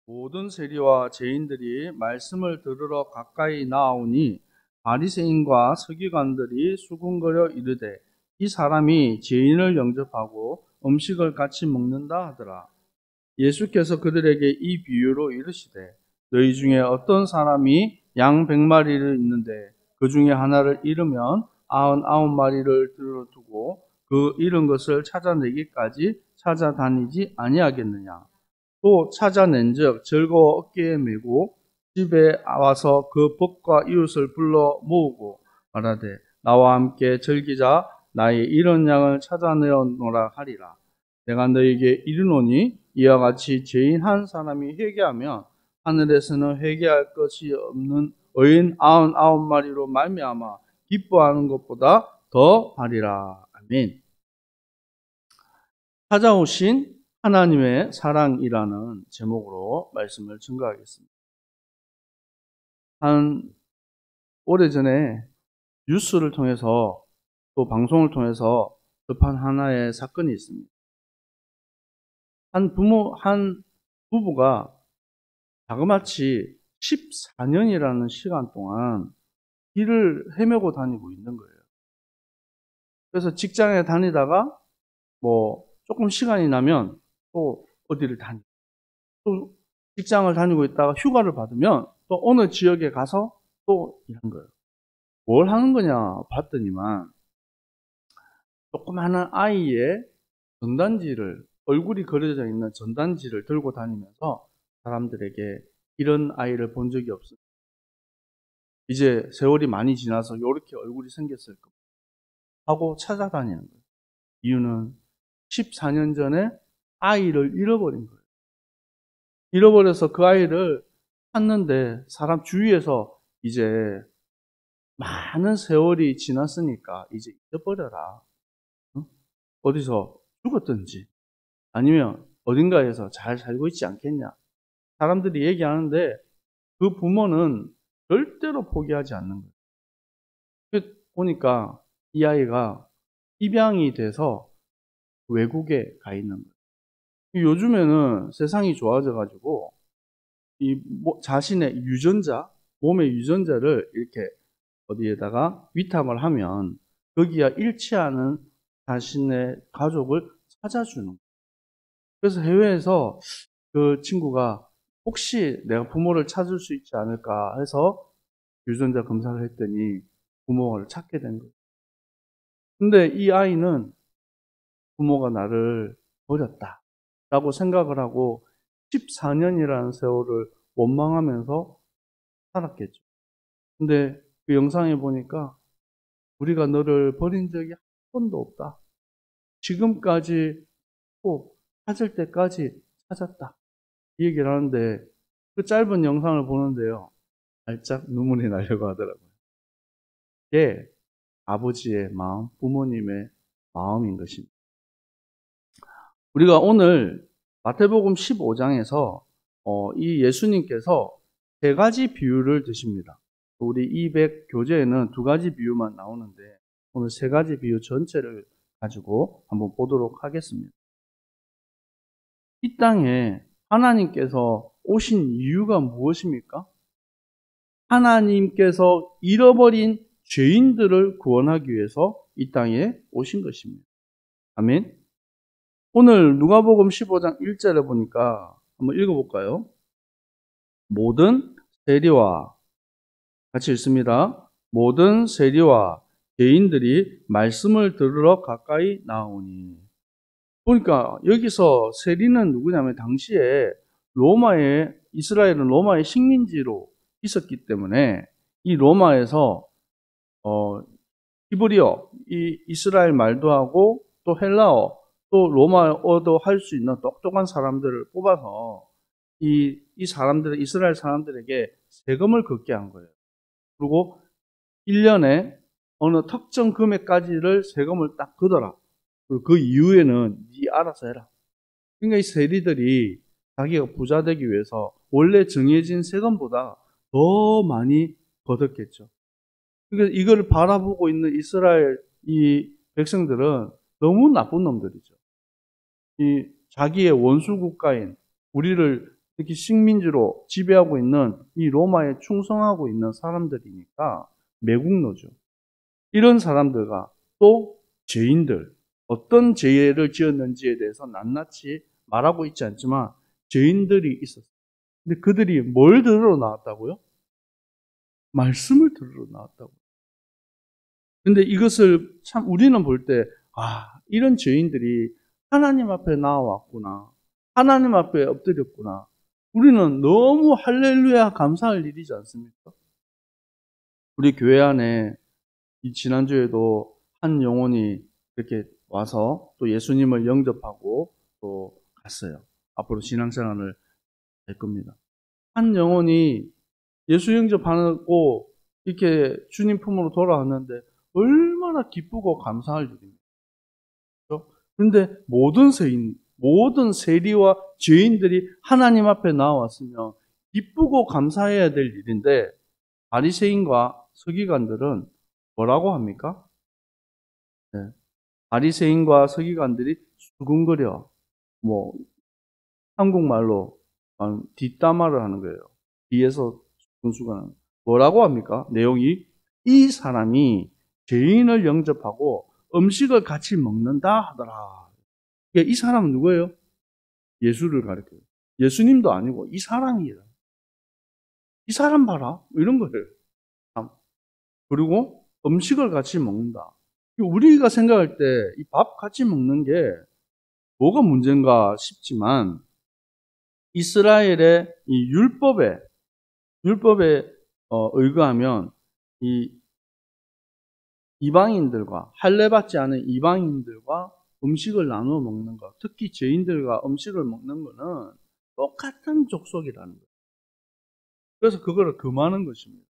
모든 세리와 죄인들이 말씀을 들으러 가까이 나아오니 바리새인과 서기관들이 수군거려 이르되 이 사람이 죄인을 영접하고 음식을 같이 먹는다 하더라. 예수께서 그들에게 이 비유로 이르시되 너희 중에 어떤 사람이 양 100마리를 있는데 그 중에 하나를 잃으면 99마리를 들어두고 그 잃은 것을 찾아내기까지 찾아다니지 아니하겠느냐. 또 찾아낸즉 즐거워 어깨에 메고 집에 와서 그 벗과 이웃을 불러 모으고 말하되 나와 함께 즐기자. 나의 잃은 양을 찾아내었노라 하리라. 내가 너에게 이르노니 이와 같이 죄인 한 사람이 회개하면 하늘에서는 회개할 것이 없는 의인 99마리로 말미암아 기뻐하는 것보다 더 하리라. 아멘. 찾아오신 하나님의 사랑이라는 제목으로 말씀을 증거하겠습니다. 한 오래전에 뉴스를 통해서 또 방송을 통해서 접한 하나의 사건이 있습니다. 한 부부가 자그마치 14년이라는 시간 동안 길을 헤매고 다니고 있는 거예요. 그래서 직장에 다니다가 조금 시간이 나면 또 어디를 다니고 또 직장을 다니고 있다가 휴가를 받으면 또 어느 지역에 가서 또 일한 거예요. 뭘 하는 거냐 봤더니만 조그마한 아이의 전단지를 얼굴이 그려져 있는 전단지를 들고 다니면서 사람들에게 이런 아이를 본 적이 없습니다. 이제 세월이 많이 지나서 이렇게 얼굴이 생겼을 겁니다. 하고 찾아다니는 거예요. 이유는 14년 전에 아이를 잃어버린 거예요. 잃어버려서 그 아이를 찾는데 사람 주위에서 이제 많은 세월이 지났으니까 이제 잊어버려라. 어디서 죽었든지 아니면 어딘가에서 잘 살고 있지 않겠냐. 사람들이 얘기하는데 그 부모는 절대로 포기하지 않는 거예요. 보니까 이 아이가 입양이 돼서 외국에 가 있는 거예요. 요즘에는 세상이 좋아져가지고 자신의 유전자, 몸의 유전자를 이렇게 어디에다가 위탁을 하면 거기와 일치하는 자신의 가족을 찾아주는 거예요. 그래서 해외에서 그 친구가 혹시 내가 부모를 찾을 수 있지 않을까 해서 유전자 검사를 했더니 부모를 찾게 된 거예요. 근데 이 아이는 부모가 나를 버렸다라고 생각을 하고 14년이라는 세월을 원망하면서 살았겠죠. 근데 그 영상에 보니까 우리가 너를 버린 적이 한 번도 없다. 지금까지 꼭 찾을 때까지 찾았다. 이 얘기를 하는데 그 짧은 영상을 보는데요. 살짝 눈물이 나려고 하더라고요. 이게 아버지의 마음, 부모님의 마음인 것입니다. 우리가 오늘 마태복음 15장에서 이 예수님께서 세 가지 비유를 드십니다. 우리 200 교재에는 두 가지 비유만 나오는데 오늘 세 가지 비유 전체를 가지고 한번 보도록 하겠습니다. 이 땅에 하나님께서 오신 이유가 무엇입니까? 하나님께서 잃어버린 죄인들을 구원하기 위해서 이 땅에 오신 것입니다. 아멘. 오늘 누가복음 15장 1절에 보니까 한번 읽어볼까요? 모든 세리와 같이 읽습니다. 모든 세리와 죄인들이 말씀을 들으러 가까이 나오니. 보니까 여기서 세리는 누구냐면 당시에 이스라엘은 로마의 식민지로 있었기 때문에 이 로마에서 히브리어, 이 이스라엘 말도 하고 또 헬라어, 또 로마어도 할 수 있는 똑똑한 사람들을 뽑아서 이 이스라엘 사람들에게 세금을 걷게 한 거예요. 그리고 1년에 어느 특정 금액까지를 세금을 딱 걷어라. 그리고 그 이후에는 네 알아서 해라. 그러니까 이 세리들이 자기가 부자 되기 위해서 원래 정해진 세금보다 더 많이 걷었겠죠. 그러니까 이걸 바라보고 있는 이스라엘 이 백성들은 너무 나쁜 놈들이죠. 이 자기의 원수 국가인 우리를 특히 식민지로 지배하고 있는 이 로마에 충성하고 있는 사람들이니까 매국노죠. 이런 사람들과 또 죄인들, 어떤 죄를 지었는지에 대해서 낱낱이 말하고 있지 않지만 죄인들이 있었어요. 근데 그들이 뭘 들으러 나왔다고요? 말씀을 들으러 나왔다고요. 근데 이것을 참 우리는 볼 때, 이런 죄인들이 하나님 앞에 나와왔구나. 하나님 앞에 엎드렸구나. 우리는 너무 할렐루야 감사할 일이지 않습니까? 우리 교회 안에 이 지난주에도 한 영혼이 이렇게 와서 또 예수님을 영접하고 또 갔어요. 앞으로 신앙생활을 할 겁니다. 한 영혼이 예수 영접하고 이렇게 주님 품으로 돌아왔는데 얼마나 기쁘고 감사할 일입니까? 그런데 모든 세리와 죄인들이 하나님 앞에 나왔으면 기쁘고 감사해야 될 일인데 바리새인과 서기관들은 뭐라고 합니까? 네. 바리새인과 서기관들이 수군거려 한국말로 뒷담화를 하는 거예요. 뒤에서 수군수관은 뭐라고 합니까? 내용이 이 사람이 죄인을 영접하고 음식을 같이 먹는다 하더라. 이 사람은 누구예요? 예수를 가리켜요. 예수님도 아니고 이 사람이에요. 이 사람 봐라. 이런 거예요. 그리고 음식을 같이 먹는다. 우리가 생각할 때 이 밥 같이 먹는 게 뭐가 문제인가 싶지만 이스라엘의 이 율법에 의거하면 이 이방인들과 할례받지 않은 이방인들과 음식을 나누어 먹는 것, 특히 죄인들과 음식을 먹는 것은 똑같은 족속이라는 거예요. 그래서 그거를 금하는 것입니다.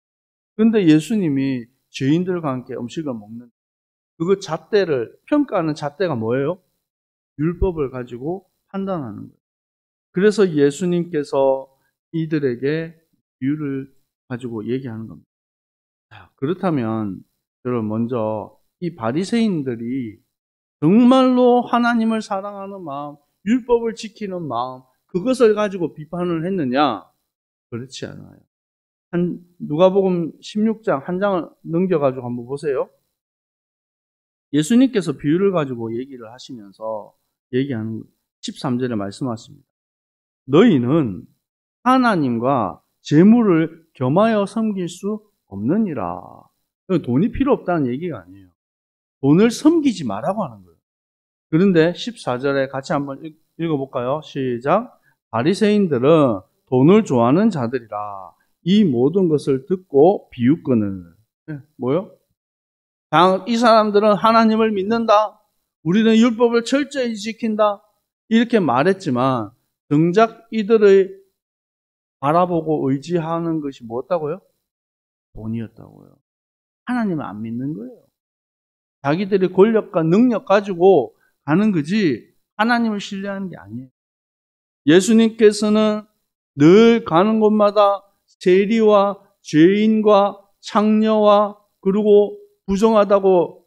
그런데 예수님이 죄인들과 함께 음식을 먹는 그 잣대를 평가하는 잣대가 뭐예요? 율법을 가지고 판단하는 거예요. 그래서 예수님께서 이들에게 비유를 가지고 얘기하는 겁니다. 자, 그렇다면 여러분 먼저 이 바리새인들이 정말로 하나님을 사랑하는 마음, 율법을 지키는 마음, 그것을 가지고 비판을 했느냐? 그렇지 않아요. 누가복음 16장 한 장을 넘겨가지고 한번 보세요. 예수님께서 비유를 가지고 얘기를 하시면서 얘기하는 13절에 말씀하십니다. 너희는 하나님과 재물을 겸하여 섬길 수 없느니라. 돈이 필요 없다는 얘기가 아니에요. 돈을 섬기지 말라고 하는 거예요. 그런데 14절에 같이 한번 읽어볼까요? 시작. 바리새인들은 돈을 좋아하는 자들이라. 이 모든 것을 듣고 비웃거늘. 뭐요? 이 사람들은 하나님을 믿는다. 우리는 율법을 철저히 지킨다. 이렇게 말했지만 정작 이들의 바라보고 의지하는 것이 뭐였다고요? 돈이었다고요. 하나님을 안 믿는 거예요. 자기들의 권력과 능력 가지고 가는 거지 하나님을 신뢰하는 게 아니에요. 예수님께서는 늘 가는 곳마다 세리와 죄인과 창녀와 그리고 부정하다고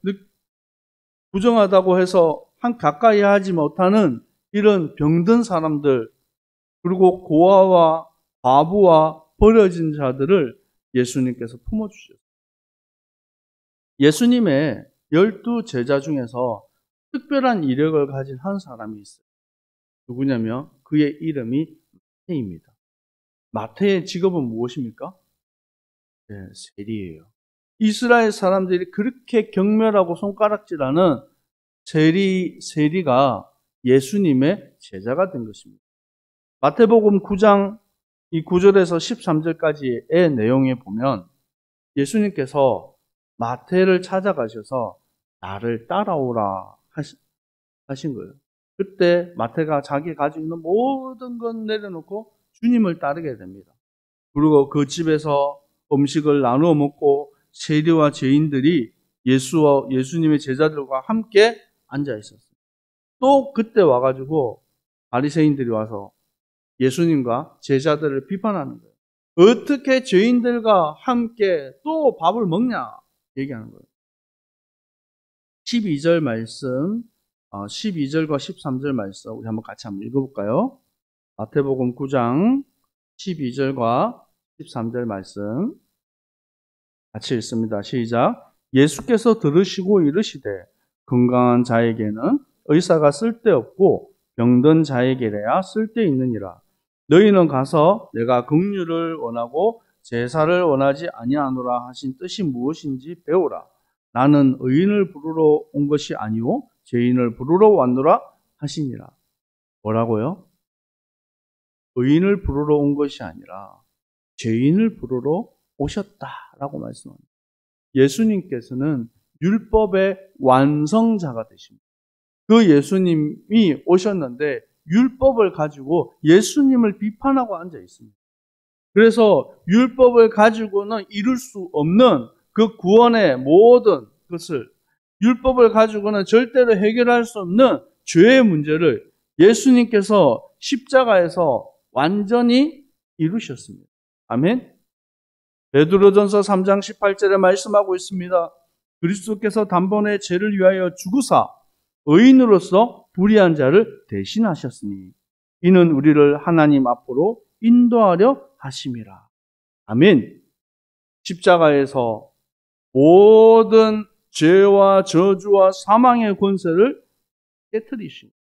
해서 가까이 하지 못하는 이런 병든 사람들 그리고 고아와 과부와 버려진 자들을 예수님께서 품어주셨어요. 예수님의 12제자 중에서 특별한 이력을 가진 한 사람이 있어요. 누구냐면 그의 이름이 마태입니다. 마태의 직업은 무엇입니까? 네, 세리예요. 이스라엘 사람들이 그렇게 경멸하고 손가락질하는 세리가 예수님의 제자가 된 것입니다. 마태복음 9장 이 9절에서 13절까지의 내용에 보면 예수님께서 마태를 찾아가셔서 나를 따라오라 하신 거예요. 그때 마태가 자기 가지고 있는 모든 것 내려놓고 주님을 따르게 됩니다. 그리고 그 집에서 음식을 나누어 먹고 세리와 죄인들이 예수님의 제자들과 함께 앉아 있었어요. 또 그때 와가지고 바리새인들이 와서 예수님과 제자들을 비판하는 거예요. 어떻게 죄인들과 함께 또 밥을 먹냐 얘기하는 거예요. 12절 말씀, 12절과 13절 말씀 우리 한번 같이 한번 읽어볼까요? 마태복음 9장 12절과 13절 말씀 같이 읽습니다. 시작. 예수께서 들으시고 이르시되 건강한 자에게는 의사가 쓸데없고 병든 자에게래야 쓸데있느니라. 너희는 가서 내가 긍휼을 원하고 제사를 원하지 아니하노라 하신 뜻이 무엇인지 배우라. 나는 의인을 부르러 온 것이 아니오 죄인을 부르러 왔노라 하시니라. 뭐라고요? 의인을 부르러 온 것이 아니라 죄인을 부르러 오셨다라고 말씀합니다. 예수님께서는 율법의 완성자가 되십니다. 그 예수님이 오셨는데 율법을 가지고 예수님을 비판하고 앉아 있습니다. 그래서 율법을 가지고는 이룰 수 없는 그 구원의 모든 것을 율법을 가지고는 절대로 해결할 수 없는 죄의 문제를 예수님께서 십자가에서 완전히 이루셨습니다. 아멘. 베드로전서 3장 18절에 말씀하고 있습니다. 그리스도께서 단번에 죄를 위하여 죽으사 의인으로서 불의한 자를 대신하셨으니 이는 우리를 하나님 앞으로 인도하려 하심이라. 아멘. 십자가에서 모든 죄와 저주와 사망의 권세를 깨뜨리십니다.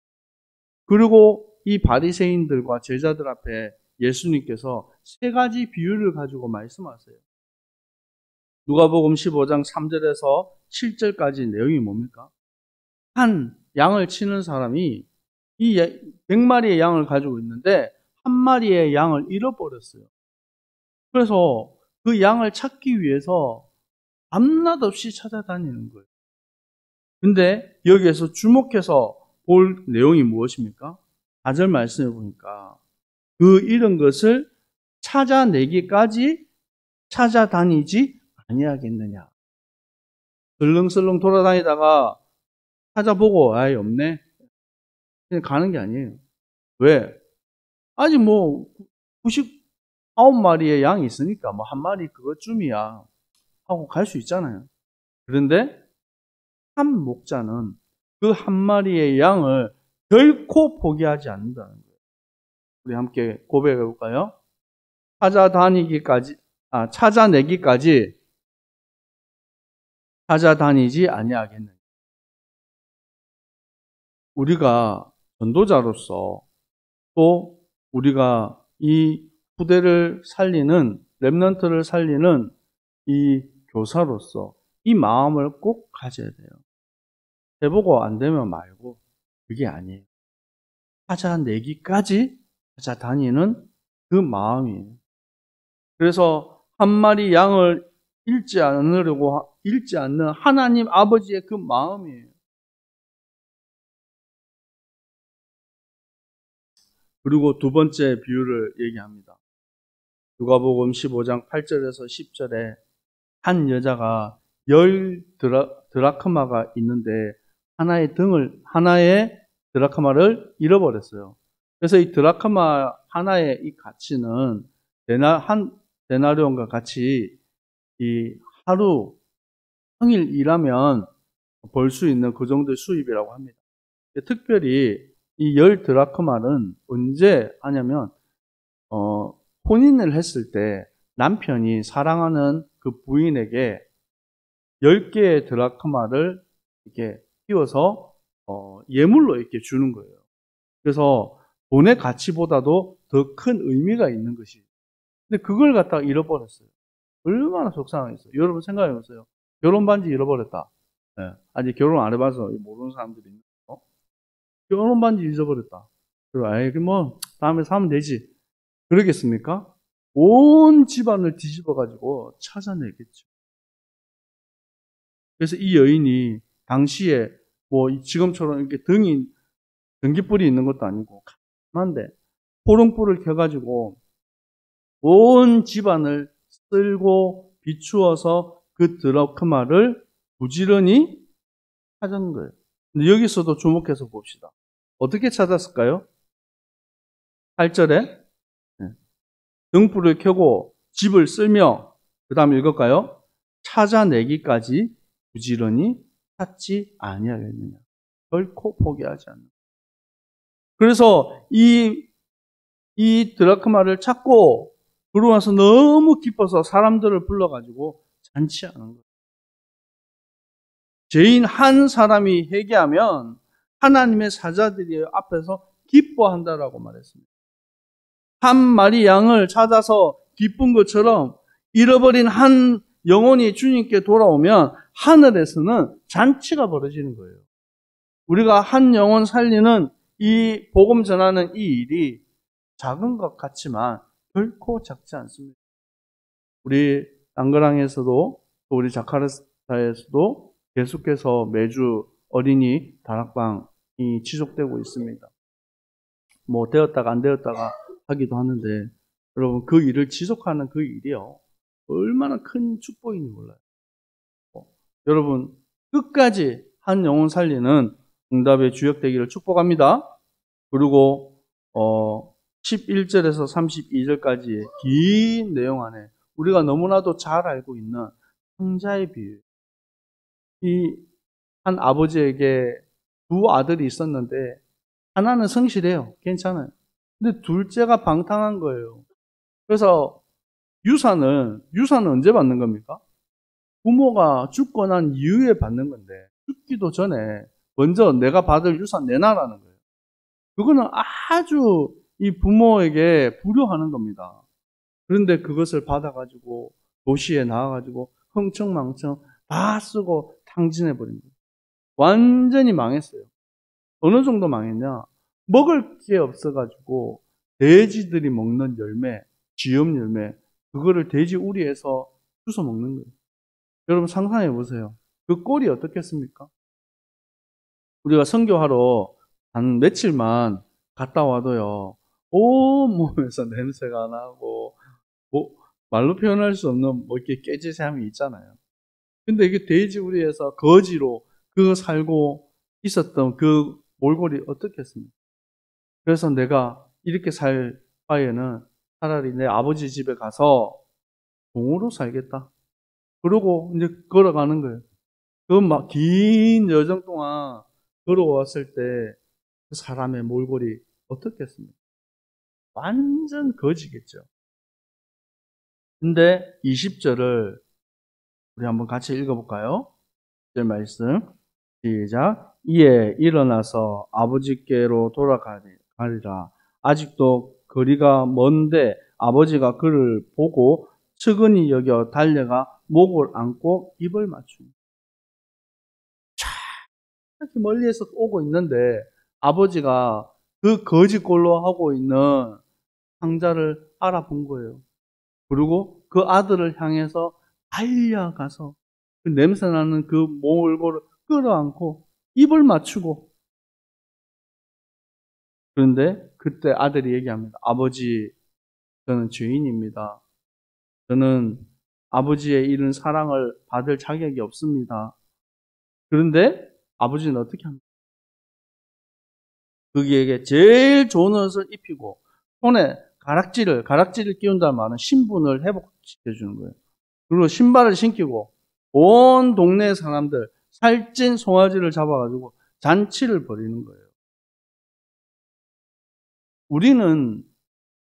그리고 이 바리새인들과 제자들 앞에 예수님께서 세 가지 비유를 가지고 말씀하세요. 누가복음 15장 3절에서 7절까지 내용이 뭡니까? 한 양을 치는 사람이 이 100마리의 양을 가지고 있는데 한 마리의 양을 잃어버렸어요. 그래서 그 양을 찾기 위해서 밤낮 없이 찾아다니는 거예요. 근데 여기에서 주목해서 볼 내용이 무엇입니까? 4절 말씀해 보니까 그 잃은 것을 찾아내기까지 찾아다니지 아니하겠느냐. 슬렁슬렁 돌아다니다가 찾아보고 아예 없네. 그냥 가는 게 아니에요. 왜? 아직 뭐 99마리의 양이 있으니까 뭐 한 마리 그것쯤이야 하고 갈 수 있잖아요. 그런데 한 목자는 그 한 마리의 양을 결코 포기하지 않는다는 거예요. 우리 함께 고백해 볼까요? 찾아내기까지 찾아다니지 아니하겠느냐. 우리가 전도자로서 또 우리가 이 후대를 살리는 렘넌트를 살리는 이 교사로서 이 마음을 꼭 가져야 돼요. 해보고 안 되면 말고 그게 아니에요. 찾아내기까지 찾아다니는 그 마음이에요. 그래서 한 마리 양을 잃지 않는 하나님 아버지의 그 마음이에요. 그리고 두 번째 비유를 얘기합니다. 누가복음 15장 8절에서 10절에 한 여자가 10 드라크마가 있는데 하나의 드라크마를 잃어버렸어요. 그래서 이 드라크마 하나의 이 가치는 한 데나리온과 같이 이 하루 평일 일하면 벌 수 있는 그 정도의 수입이라고 합니다. 특별히 이 10 드라크마는 언제 하냐면 혼인을 했을 때 남편이 사랑하는 그 부인에게 10개의 드라크마를 이렇게 띄워서 예물로 이렇게 주는 거예요. 그래서 돈의 가치보다도 더 큰 의미가 있는 것이. 근데 그걸 갖다가 잃어버렸어요. 얼마나 속상하겠어요. 여러분 생각해 보세요. 결혼 반지 잃어버렸다. 네. 아직 결혼 안 해봐서 모르는 사람들이 있는 거. 결혼 반지 잊어버렸다. 그리고 아이 뭐 다음에 사면 되지. 그러겠습니까? 온 집안을 뒤집어가지고 찾아내겠죠. 그래서 이 여인이 당시에 뭐 지금처럼 이렇게 전기불이 있는 것도 아니고 가만한데 호롱불을 켜가지고 온 집안을 쓸고 비추어서 그 드라크마를 부지런히 찾은 거예요. 근데 여기서도 주목해서 봅시다. 어떻게 찾았을까요? 8절에 등불을 켜고 집을 쓸며 그 다음 읽을까요? 찾아내기까지 부지런히 찾지 아니하겠느냐. 결코 포기하지 않는. 그래서 이 이 드라크마를 찾고 그러고 나서 너무 기뻐서 사람들을 불러가지고 잔치하는 거예요. 죄인 한 사람이 회개하면 하나님의 사자들이 앞에서 기뻐한다라고 말했습니다. 한 마리 양을 찾아서 기쁜 것처럼 잃어버린 한 영혼이 주님께 돌아오면 하늘에서는 잔치가 벌어지는 거예요. 우리가 한 영혼 살리는 이 복음 전하는 이 일이 작은 것 같지만 결코 작지 않습니다. 우리 랑그랑에서도 또 우리 자카르타에서도 계속해서 매주 어린이 다락방이 지속되고 있습니다. 뭐 되었다가 안 되었다가 하기도 하는데 여러분 그 일을 지속하는 그 일이요 얼마나 큰 축복인지 몰라요. 여러분 끝까지 한 영혼 살리는 응답의 주역되기를 축복합니다. 그리고 11절에서 32절까지의 긴 내용 안에 우리가 너무나도 잘 알고 있는 성자의 비유. 이 한 아버지에게 두 아들이 있었는데 하나는 성실해요. 괜찮아요. 근데 둘째가 방탕한 거예요. 그래서 유산은 언제 받는 겁니까? 부모가 죽고 난 이후에 받는 건데 죽기도 전에 먼저 내가 받을 유산 내놔라는 거예요. 그거는 아주 이 부모에게 불효하는 겁니다. 그런데 그것을 받아가지고 도시에 나와가지고 흥청망청 다 쓰고 탕진해버린 거예요. 완전히 망했어요. 어느 정도 망했냐? 먹을 게 없어가지고 돼지들이 먹는 열매, 쥐염 열매, 그거를 돼지 우리에서 주워 먹는 거예요. 여러분 상상해 보세요. 그 꼴이 어떻겠습니까? 우리가 선교하러 한 며칠만 갔다 와도요, 온몸에서 냄새가 나고, 뭐, 말로 표현할 수 없는 뭐 이렇게 깨지샘이 있잖아요. 근데 이게 돼지 우리에서 거지로 그 살고 있었던 그 몰골이 어떻겠습니까? 그래서 내가 이렇게 살 바에는 차라리 내 아버지 집에 가서 종으로 살겠다. 그러고 이제 걸어가는 거예요. 그 막 긴 여정 동안 걸어왔을 때 그 사람의 몰골이 어떻겠습니까? 완전 거지겠죠. 근데 20절을 우리 한번 같이 읽어볼까요? 20절 말씀 시작. 이에 일어나서 아버지께로 돌아가리라. 아직도 거리가 먼데 아버지가 그를 보고 측은히 여겨 달려가 목을 안고 입을 맞춥니다. 이렇게 멀리에서 오고 있는데 아버지가 그 거지꼴로 하고 있는 상자를 알아본 거예요. 그리고 그 아들을 향해서 달려가서 그 냄새나는 그 몰골을 끌어안고 입을 맞추고, 그런데 그때 아들이 얘기합니다. 아버지, 저는 죄인입니다. 저는 아버지의 이런 사랑을 받을 자격이 없습니다. 그런데 아버지는 어떻게 합니까? 그에게 제일 좋은 옷을 입히고 손에 가락지를 끼운다는 말은 신분을 회복시켜주는 거예요. 그리고 신발을 신기고 온 동네 사람들 살찐 송아지를 잡아가지고 잔치를 벌이는 거예요.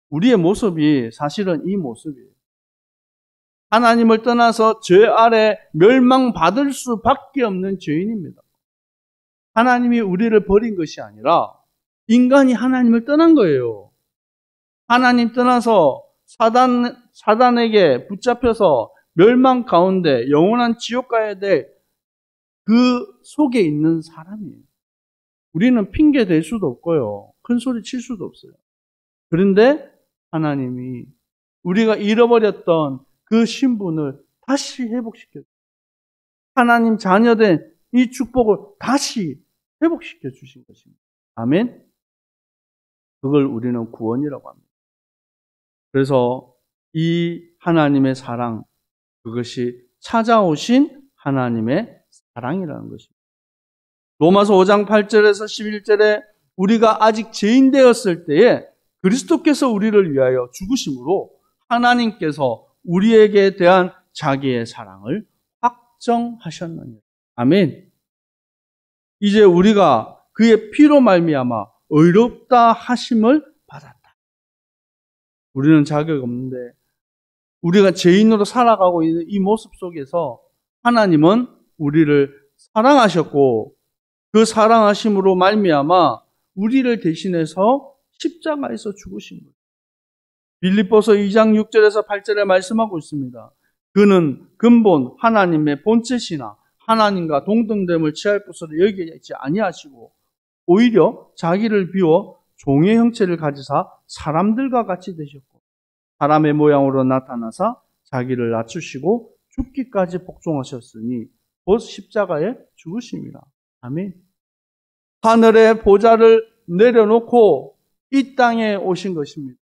우리의 모습이 사실은 이 모습이에요. 하나님을 떠나서 죄 아래 멸망받을 수밖에 없는 죄인입니다. 하나님이 우리를 버린 것이 아니라 인간이 하나님을 떠난 거예요. 하나님 떠나서 사단에게 붙잡혀서 멸망 가운데 영원한 지옥 가야 될 그 속에 있는 사람이에요. 우리는 핑계 댈 수도 없고요. 큰 소리 칠 수도 없어요. 그런데 하나님이 우리가 잃어버렸던 그 신분을 다시 회복시켜줘요. 하나님 자녀된 이 축복을 다시 회복시켜 주신 것입니다. 아멘? 그걸 우리는 구원이라고 합니다. 그래서 이 하나님의 사랑, 그것이 찾아오신 하나님의 사랑이라는 것입니다. 로마서 5장 8절에서 11절에 우리가 아직 죄인 되었을 때에 그리스도께서 우리를 위하여 죽으심으로 하나님께서 우리에게 대한 자기의 사랑을 확정하셨느니라. 아멘. 이제 우리가 그의 피로 말미암아 의롭다 하심을 받았다. 우리는 자격 없는데 우리가 죄인으로 살아가고 있는 이 모습 속에서 하나님은 우리를 사랑하셨고 그 사랑하심으로 말미암아 우리를 대신해서 십자가에서 죽으신 거예요. 빌립보서 2장 6절에서 8절에 말씀하고 있습니다. 그는 근본 하나님의 본체시나 하나님과 동등됨을 취할 것으로 여기지 아니하시고 오히려 자기를 비워 종의 형체를 가지사 사람들과 같이 되셨고 사람의 모양으로 나타나사 자기를 낮추시고 죽기까지 복종하셨으니 곧 십자가에 죽으심이라. 아멘. 하늘의 보좌를 내려놓고 이 땅에 오신 것입니다.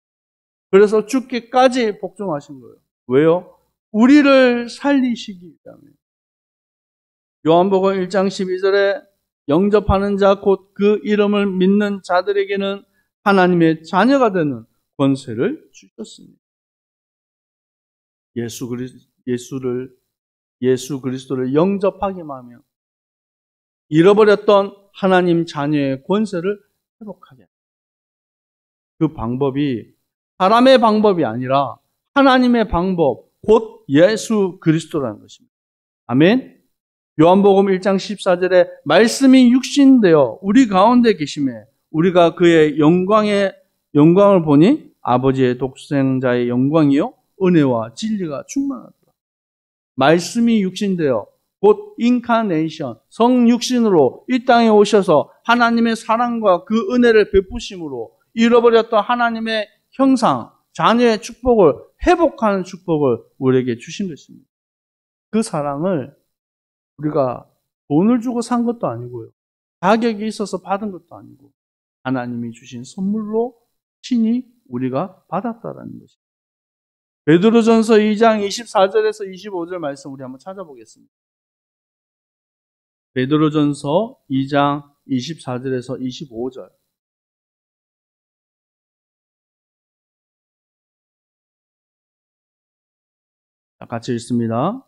그래서 죽기까지 복종하신 거예요. 왜요? 우리를 살리시기 위함이에요. 요한복음 1장 12절에 영접하는 자 곧 그 이름을 믿는 자들에게는 하나님의 자녀가 되는 권세를 주셨습니다. 예수 그리스도를 영접하기만 하면 잃어버렸던 하나님 자녀의 권세를 회복하게. 그 방법이 사람의 방법이 아니라 하나님의 방법, 곧 예수 그리스도라는 것입니다. 아멘. 요한복음 1장 14절에 말씀이 육신되어 우리 가운데 계심에 우리가 그의 영광을 보니 아버지의 독생자의 영광이요 은혜와 진리가 충만하더라. 말씀이 육신되어 곧 인카네이션, 성육신으로 이 땅에 오셔서 하나님의 사랑과 그 은혜를 베푸심으로 잃어버렸던 하나님의 형상, 자녀의 축복을 회복하는 축복을 우리에게 주신 것입니다. 그 사랑을 우리가 돈을 주고 산 것도 아니고요. 자격이 있어서 받은 것도 아니고 하나님이 주신 선물로 친히 우리가 받았다라는 것입니다. 베드로전서 2장 24절에서 25절 말씀 우리 한번 찾아보겠습니다. 베드로전서 2장 24절에서 25절. 같이 읽습니다.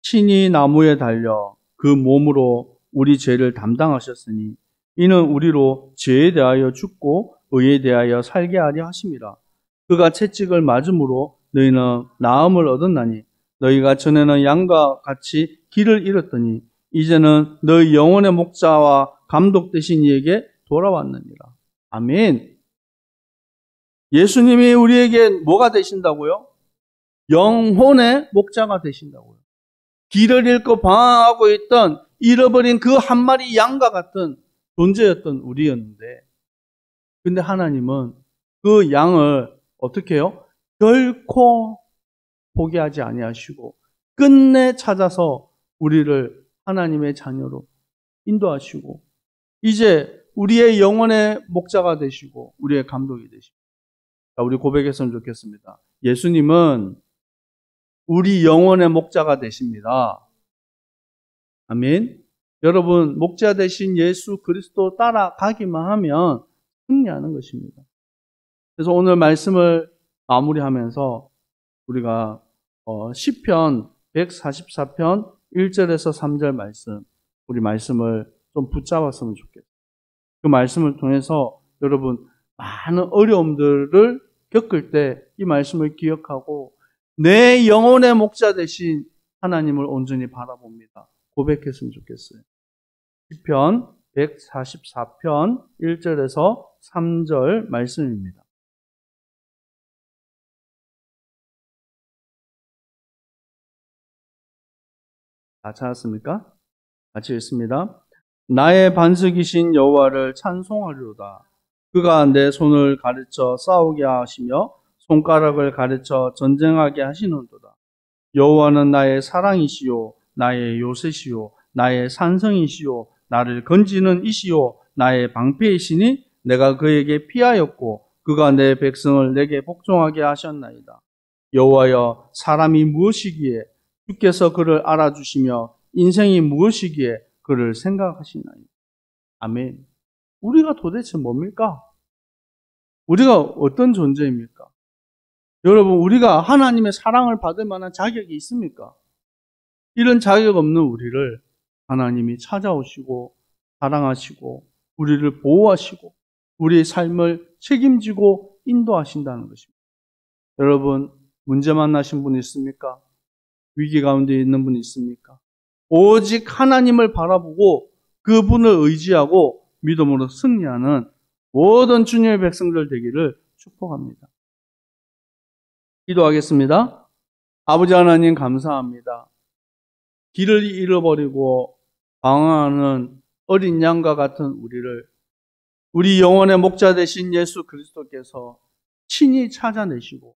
친히 나무에 달려 그 몸으로 우리 죄를 담당하셨으니 이는 우리로 죄에 대하여 죽고 의에 대하여 살게 하려 하심이라. 그가 채찍을 맞음으로 너희는 나음을 얻었나니 너희가 전에는 양과 같이 길을 잃었더니 이제는 너희 영혼의 목자와 감독 되신 이에게 돌아왔느니라. 아멘. 예수님이 우리에게 뭐가 되신다고요? 영혼의 목자가 되신다고요. 길을 잃고 방황하고 있던 잃어버린 그 한 마리 양과 같은 존재였던 우리였는데 근데 하나님은 그 양을 어떻게 해요? 결코 포기하지 아니하시고 끝내 찾아서 우리를 하나님의 자녀로 인도하시고 이제 우리의 영혼의 목자가 되시고 우리의 감독이 되시고 우리 고백했으면 좋겠습니다. 예수님은 우리 영혼의 목자가 되십니다. 아멘. 여러분 목자 되신 예수 그리스도 따라가기만 하면 승리하는 것입니다. 그래서 오늘 말씀을 마무리하면서 우리가 시편 144편 1절에서 3절 말씀 우리 말씀을 좀 붙잡았으면 좋겠어요. 그 말씀을 통해서 여러분 많은 어려움들을 겪을 때 이 말씀을 기억하고 내 영혼의 목자 되신 하나님을 온전히 바라봅니다. 고백했으면 좋겠어요. 시편 144편 1절에서 3절 말씀입니다. 다 찾았습니까? 같이 읽습니다. 나의 반석이신 여호와를 찬송하리로다. 그가 내 손을 가르쳐 싸우게 하시며 손가락을 가르쳐 전쟁하게 하시는도다. 여호와는 나의 사랑이시요 나의 요새시요 나의 산성이시요 나를 건지는 이시요 나의 방패이시니 내가 그에게 피하였고 그가 내 백성을 내게 복종하게 하셨나이다. 여호와여 사람이 무엇이기에 주께서 그를 알아주시며 인생이 무엇이기에 그를 생각하시나이다. 아멘. 우리가 도대체 뭡니까? 우리가 어떤 존재입니까? 여러분 우리가 하나님의 사랑을 받을 만한 자격이 있습니까? 이런 자격 없는 우리를 하나님이 찾아오시고 사랑하시고 우리를 보호하시고 우리의 삶을 책임지고 인도하신다는 것입니다. 여러분, 문제 만나신 분 있습니까? 위기 가운데 있는 분 있습니까? 오직 하나님을 바라보고 그분을 의지하고 믿음으로 승리하는 모든 주님의 백성들 되기를 축복합니다. 기도하겠습니다. 아버지 하나님 감사합니다. 길을 잃어버리고 방황하는 어린 양과 같은 우리를 우리 영혼의 목자 되신 예수 그리스도께서 친히 찾아내시고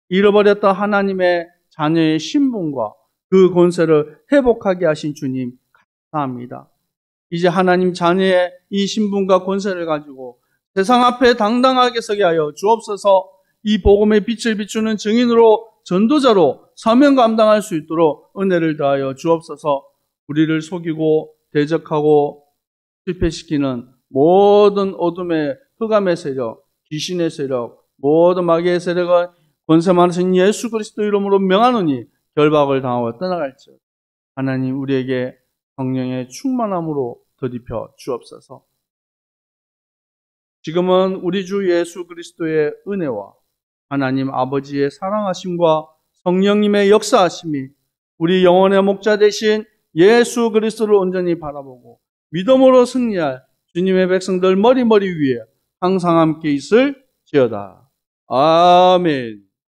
잃어버렸던 하나님의 자녀의 신분과 그 권세를 회복하게 하신 주님 감사합니다. 이제 하나님 자녀의 이 신분과 권세를 가지고 세상 앞에 당당하게 서게 하여 주옵소서. 이 복음의 빛을 비추는 증인으로 전도자로 사명 감당할 수 있도록 은혜를 더하여 주옵소서. 우리를 속이고 대적하고 실패시키는 모든 어둠의 흑암의 세력, 귀신의 세력, 모든 마귀의 세력은 권세 많으신 예수 그리스도 이름으로 명하노니 결박을 당하고 떠나갈지어다. 하나님 우리에게 성령의 충만함으로 덧입혀 주옵소서. 지금은 우리 주 예수 그리스도의 은혜와 하나님 아버지의 사랑하심과 성령님의 역사하심이 우리 영혼의 목자 되신 예수 그리스도를 온전히 바라보고 믿음으로 승리할 주님의 백성들 머리 위에 항상 함께 있을지어다. 아멘.